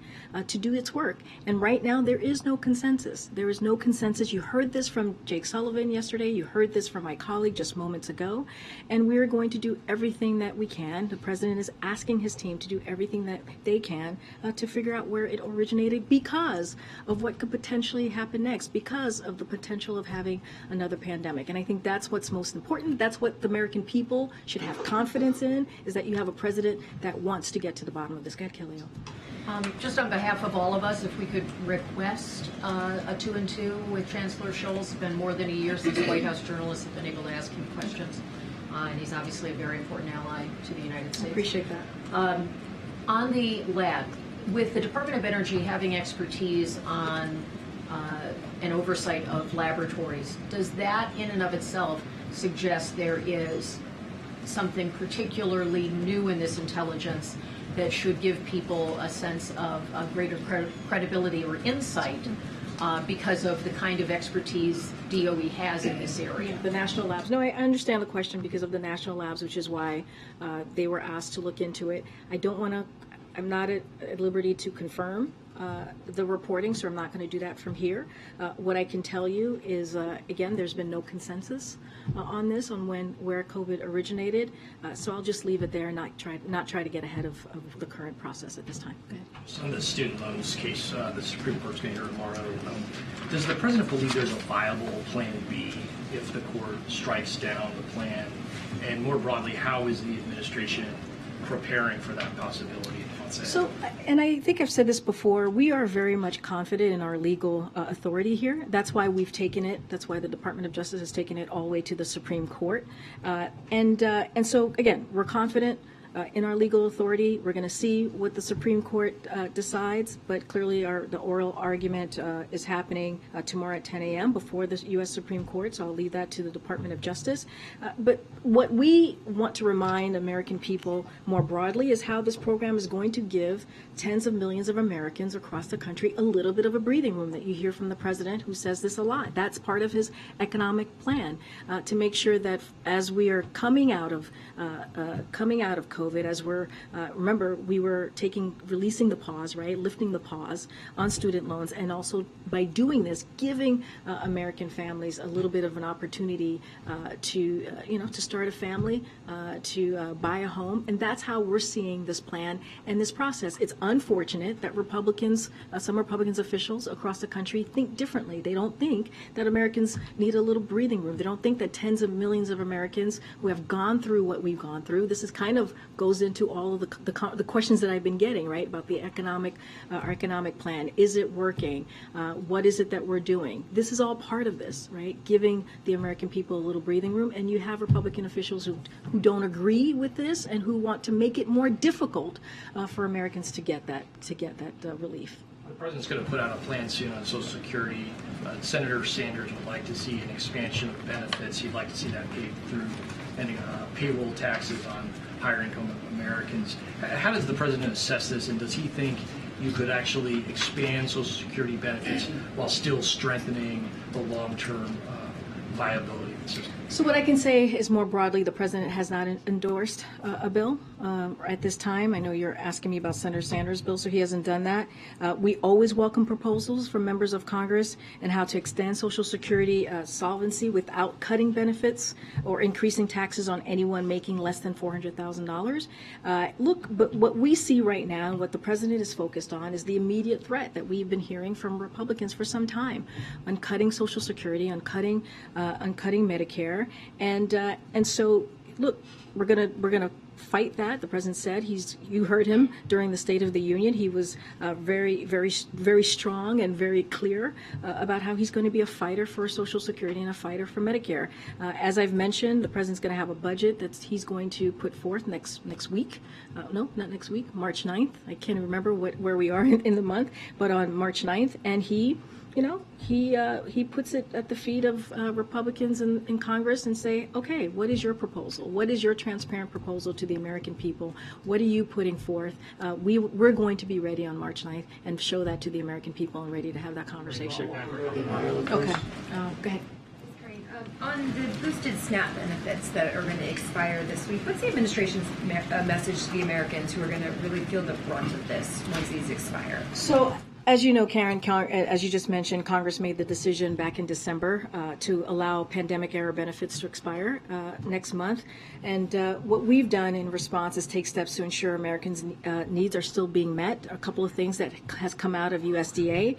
to do its work. And right now, there is no consensus. There is no consensus. You heard this from Jake Sullivan yesterday. You heard this from my colleague just moments ago. And we're going to do everything that we can. The president is asking his team to do everything that they can to figure out where it originated, because of what could potentially happen next, because of the potential of having another pandemic. And I think that's what's most important. That's what the American people should have confidence in, is that you have a president that wants to get to the bottom of this. Go ahead, Kelly. Just on behalf of all of us, if we could request a 2 and 2 with Chancellor Scholz. It's been more than a year since White House journalists have been able to ask him questions, and he's obviously a very important ally to the United States. I appreciate that. On the lab, with the Department of Energy having expertise on an oversight of laboratories, does that in and of itself suggest there is something particularly new in this intelligence that should give people a sense of a greater credibility or insight because of the kind of expertise DOE has in this area? The national labs. No, I understand the question because of the national labs, which is why they were asked to look into it. I'm not at liberty to confirm the reporting, so I'm not going to do that from here. What I can tell you is, again, there's been no consensus on this, on where COVID originated. So I'll just leave it there and not try to get ahead of the current process at this time. Go ahead. So on the student loans case, the Supreme Court's going to hear tomorrow. Does the president believe there's a viable plan B if the court strikes down the plan? And more broadly, how is the administration preparing for that possibility? So, and I think I've said this before, we are very much confident in our legal authority here. That's why we've taken it. That's why the Department of Justice has taken it all the way to the Supreme Court. And so, again, we're confident in our legal authority. We're going to see what the Supreme Court decides, but clearly the oral argument is happening tomorrow at 10 a.m. before the U.S. Supreme Court, so I'll leave that to the Department of Justice. But what we want to remind American people more broadly is how this program is going to give tens of millions of Americans across the country a little bit of a breathing room, that you hear from the president, who says this a lot. That's part of his economic plan, to make sure that as we are coming out of COVID, as we're remember, we were releasing the pause, right, lifting the pause on student loans, and also by doing this, giving American families a little bit of an opportunity to start a family, to buy a home, and that's how we're seeing this plan and this process. It's unfortunate that some Republicans officials across the country think differently. They don't think that Americans need a little breathing room. They don't think that tens of millions of Americans who have gone through what we've gone through. This is kind of goes into all of the questions that I've been getting, right, about the our economic plan. Is it working? What is it that we're doing? This is all part of this, right, giving the American people a little breathing room. And you have Republican officials who don't agree with this and who want to make it more difficult for Americans to get that relief. The president's going to put out a plan soon on Social Security. Senator Sanders would like to see an expansion of benefits. He'd like to see that paid through ending payroll taxes on higher income Americans. How does the president assess this, and does he think you could actually expand Social Security benefits while still strengthening the long-term viability of the system? So what I can say is more broadly, the president has not endorsed a bill at this time. I know you're asking me about Senator Sanders' bill, so he hasn't done that. We always welcome proposals from members of Congress and how to extend Social Security solvency without cutting benefits or increasing taxes on anyone making less than $400,000. Look, but what we see right now, what the president is focused on, is the immediate threat that we've been hearing from Republicans for some time on cutting Social Security, on cutting Medicare. And so, look, we're gonna fight that. The president said you heard him during the State of the Union. He was very strong and very clear about how he's going to be a fighter for Social Security and a fighter for Medicare. As I've mentioned, the president's going to have a budget that he's going to put forth next week. No, not next week, March 9th. I can't remember where we are in the month, but on March 9th, and he puts it at the feet of Republicans in Congress and say, okay, what is your proposal? What is your transparent proposal to the American people? What are you putting forth? We're going to be ready on March 9th and show that to the American people and ready to have that conversation. Okay, go ahead. On the boosted SNAP benefits that are going to expire this week, what's the administration's message to the Americans who are going to really feel the brunt of this once these expire? So, as you know, Karen, as you just mentioned, Congress made the decision back in December to allow pandemic-era benefits to expire next month. And what we've done in response is take steps to ensure Americans' needs are still being met. A couple of things that has come out of USDA.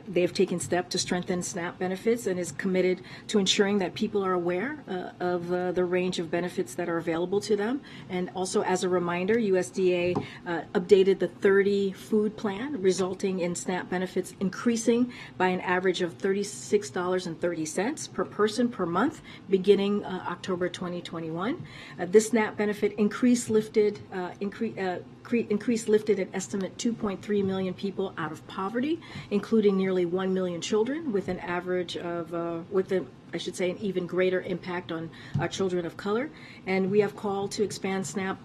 They have taken steps to strengthen SNAP benefits and is committed to ensuring that people are aware of the range of benefits that are available to them. And also, as a reminder, USDA updated the 30 food plan, resulting in SNAP benefits increasing by an average of $36.30 per person per month beginning October 2021. This SNAP benefit increase lifted an estimate 2.3 million people out of poverty, including nearly 1 million children, with an average of I should say an even greater impact on children of color. And we have called to expand SNAP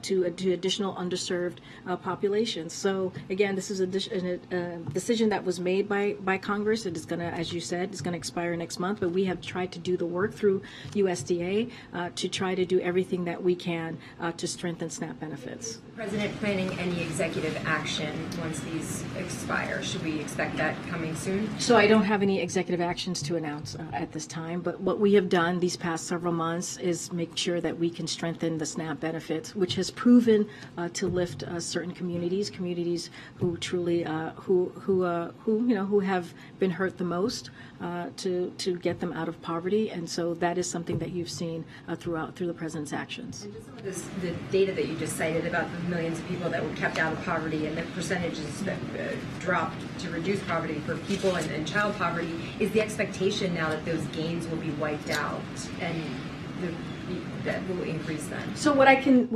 to additional underserved populations. So again, this is a decision that was made by Congress. It is going to, as you said, it's going to expire next month. But we have tried to do the work through USDA to try to do everything that we can to strengthen SNAP benefits. President planning any executive action once these expire? Should we expect that coming soon? So I don't have any executive actions to announce at this time. But what we have done these past several months is make sure that we can strengthen the SNAP benefits, which has proven to lift certain communities who truly who have been hurt the most, to get them out of poverty. And so that is something that you've seen through the president's actions. And just some of the data that you just cited about the millions of people that were kept out of poverty and the percentages that dropped to reduce poverty for people and child poverty, is the expectation now that those gains will be wiped out and that will increase then? So what I can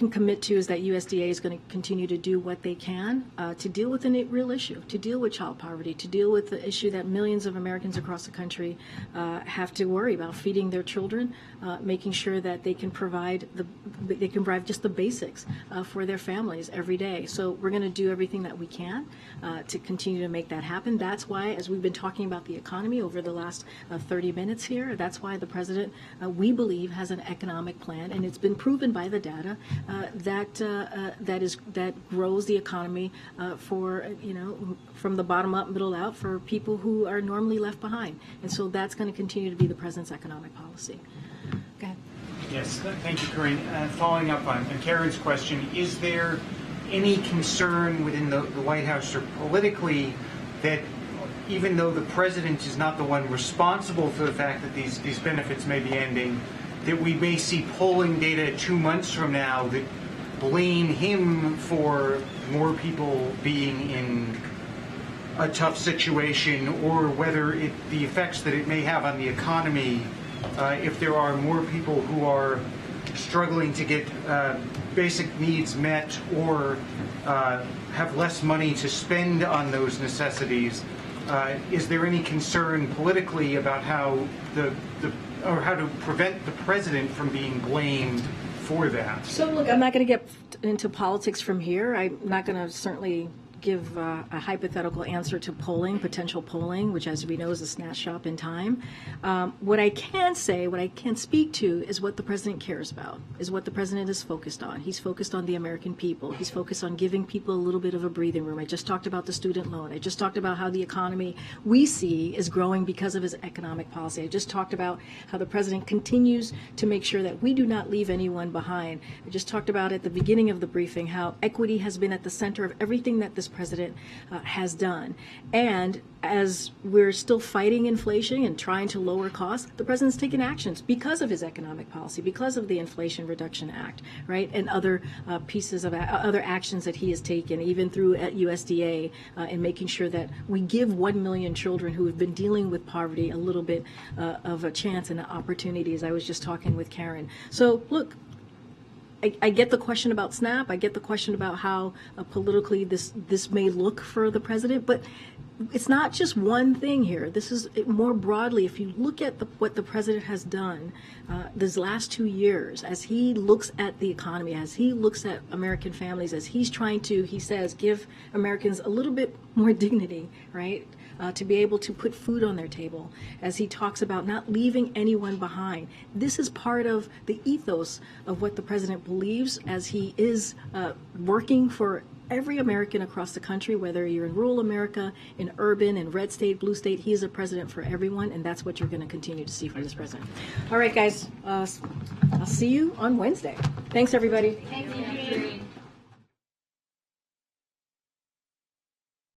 commit to is that USDA is going to continue to do what they can to deal with a real issue, to deal with child poverty, to deal with the issue that millions of Americans across the country have to worry about, feeding their children, making sure that they can provide just the basics for their families every day. So we're going to do everything that we can to continue to make that happen. That's why, as we've been talking about the economy over the last 30 minutes here, that's why the president, we believe, has an economic plan, and it's been proven by the data that grows the economy from the bottom up, middle out, for people who are normally left behind. And so that's going to continue to be the president's economic policy. Go ahead. Yes, thank you, Karine. Following up on Karen's question, is there any concern within the White House or politically that even though the president is not the one responsible for the fact that these benefits may be ending, that we may see polling data 2 months from now that blame him for more people being in a tough situation, or whether the effects that it may have on the economy if there are more people who are struggling to get basic needs met or have less money to spend on those necessities. Is there any concern politically about how how to prevent the president from being blamed for that? So look, I'm not going to get into politics from here. I'm not going to certainly give a hypothetical answer to polling, potential polling, which, as we know, is a snapshot in time. What I can say, what I can speak to, is what the president cares about, is what the president is focused on. He's focused on the American people. He's focused on giving people a little bit of a breathing room. I just talked about the student loan. I just talked about how the economy we see is growing because of his economic policy. I just talked about how the president continues to make sure that we do not leave anyone behind. I just talked about at the beginning of the briefing how equity has been at the center of everything that this president has done. And as we're still fighting inflation and trying to lower costs, the president's taken actions because of his economic policy, because of the Inflation Reduction Act, right, and other pieces of other actions that he has taken, even through at USDA, in making sure that we give 1 million children who have been dealing with poverty a little bit of a chance and an opportunity, as I was just talking with Karine. So, look, I get the question about SNAP. I get the question about how politically this may look for the president, but it's not just one thing here. This is more broadly. If you look at what the president has done these last 2 years, as he looks at the economy, as he looks at American families, as he's trying to, he says, give Americans a little bit more dignity, right? To be able to put food on their table, as he talks about not leaving anyone behind. This is part of the ethos of what the president believes, as he is working for every American across the country, whether you're in rural America, in urban, in red state, blue state. He is a president for everyone, and that's what you're going to continue to see from this president. All right, guys, I'll see you on Wednesday. Thanks, everybody. Thank you.